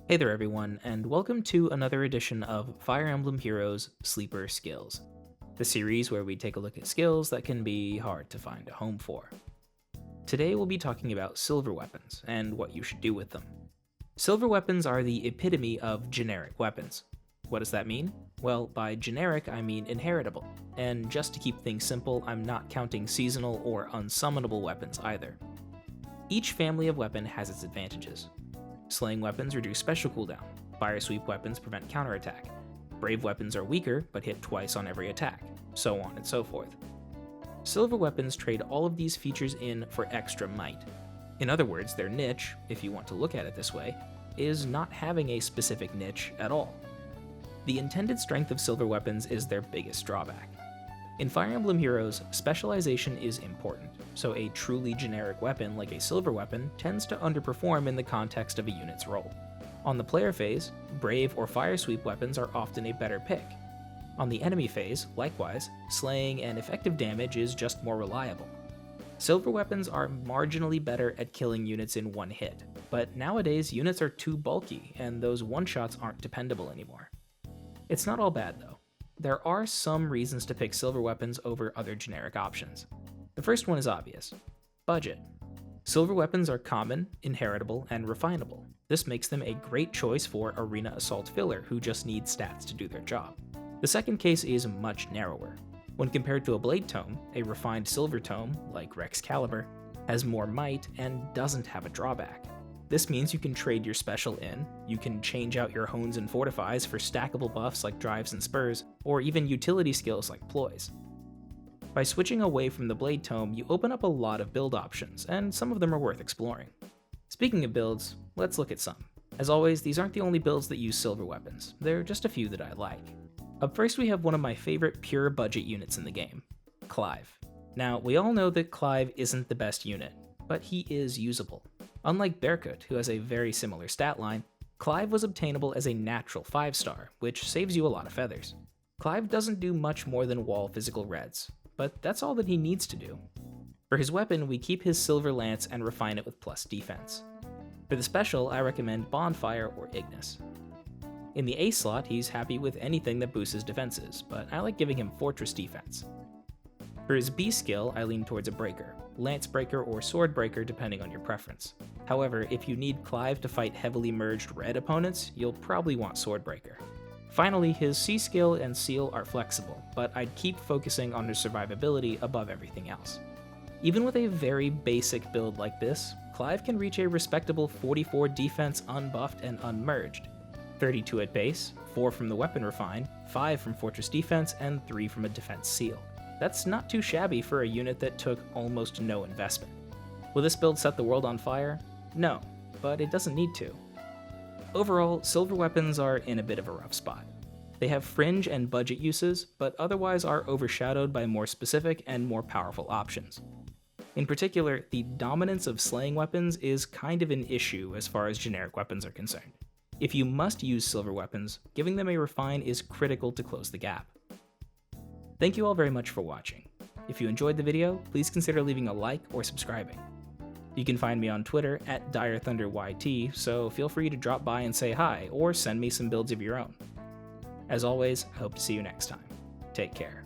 Hey there everyone, and welcome to another edition of Fire Emblem Heroes Sleeper Skills, the series where we take a look at skills that can be hard to find a home for. Today we'll be talking about silver weapons, and what you should do with them. Silver weapons are the epitome of generic weapons. What does that mean? Well, by generic I mean inheritable, and just to keep things simple, I'm not counting seasonal or unsummonable weapons either. Each family of weapon has its advantages. Slaying weapons reduce special cooldown, fire sweep weapons prevent counterattack, brave weapons are weaker but hit twice on every attack, so on and so forth. Silver weapons trade all of these features in for extra might. In other words, their niche, if you want to look at it this way, is not having a specific niche at all. The intended strength of silver weapons is their biggest drawback. In Fire Emblem Heroes, specialization is important, so a truly generic weapon like a silver weapon tends to underperform in the context of a unit's role. On the player phase, brave or fire sweep weapons are often a better pick. On the enemy phase, likewise, slaying and effective damage is just more reliable. Silver weapons are marginally better at killing units in one hit, but nowadays units are too bulky and those one-shots aren't dependable anymore. It's not all bad though. There are some reasons to pick silver weapons over other generic options. The first one is obvious: budget. Silver weapons are common, inheritable, and refinable. This makes them a great choice for arena assault filler who just need stats to do their job. The second case is much narrower. When compared to a blade tome, a refined silver tome, like Rexcalibur, has more might and doesn't have a drawback. This means you can trade your special in, you can change out your hones and fortifies for stackable buffs like drives and spurs, or even utility skills like ploys. By switching away from the blade tome, you open up a lot of build options, and some of them are worth exploring. Speaking of builds, let's look at some. As always, these aren't the only builds that use silver weapons, there are just a few that I like. Up first we have one of my favorite pure budget units in the game, Clive. Now, we all know that Clive isn't the best unit, but he is usable. Unlike Berkut, who has a very similar stat line, Clive was obtainable as a natural 5-star, which saves you a lot of feathers. Clive doesn't do much more than wall physical reds, but that's all that he needs to do. For his weapon, we keep his silver lance and refine it with plus defense. For the special, I recommend Bonfire or Ignis. In the A slot, he's happy with anything that boosts his defenses, but I like giving him Fortress defense. For his B skill, I lean towards a Breaker, Lance Breaker or Sword Breaker depending on your preference. However, if you need Clive to fight heavily merged red opponents, you'll probably want Sword Breaker. Finally, his C skill and seal are flexible, but I'd keep focusing on his survivability above everything else. Even with a very basic build like this, Clive can reach a respectable 44 defense unbuffed and unmerged, 32 at base, 4 from the weapon refine, 5 from Fortress defense, and 3 from a defense seal. That's not too shabby for a unit that took almost no investment. Will this build set the world on fire? No, but it doesn't need to. Overall, silver weapons are in a bit of a rough spot. They have fringe and budget uses, but otherwise are overshadowed by more specific and more powerful options. In particular, the dominance of slaying weapons is kind of an issue as far as generic weapons are concerned. If you must use silver weapons, giving them a refine is critical to close the gap. Thank you all very much for watching. If you enjoyed the video, please consider leaving a like or subscribing. You can find me on Twitter at DireThunderYT, so feel free to drop by and say hi, or send me some builds of your own. As always, I hope to see you next time. Take care.